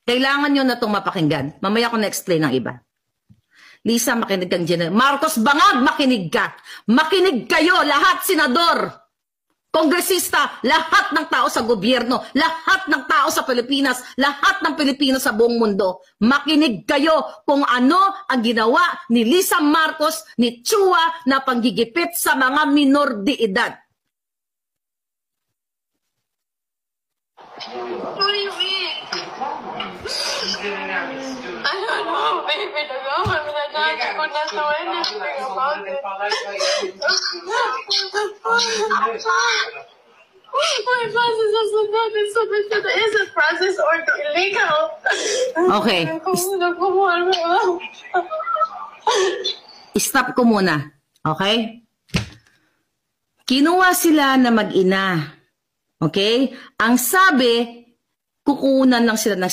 Kailangan nyo na itong mapakinggan. Mamaya ko na-explain ang iba. Lisa, makinig kang General. Marcos Bangag, makinig ka. Makinig kayo, lahat, senador, kongresista, lahat ng tao sa gobyerno, lahat ng tao sa Pilipinas, lahat ng Pilipino sa buong mundo. Makinig kayo kung ano ang ginawa ni Lisa Marcos, ni Chua na panggigipit sa mga minor de edad. What do you mean? I don't know, baby. Nagawa mo na natin kung nasa anything about it. My process of not been submitted to the innocent process or the illegal. Okay. Stop ko muna. Okay? Kinuha sila na mag-ina. Okay? Ang sabi, kukunan lang sila ng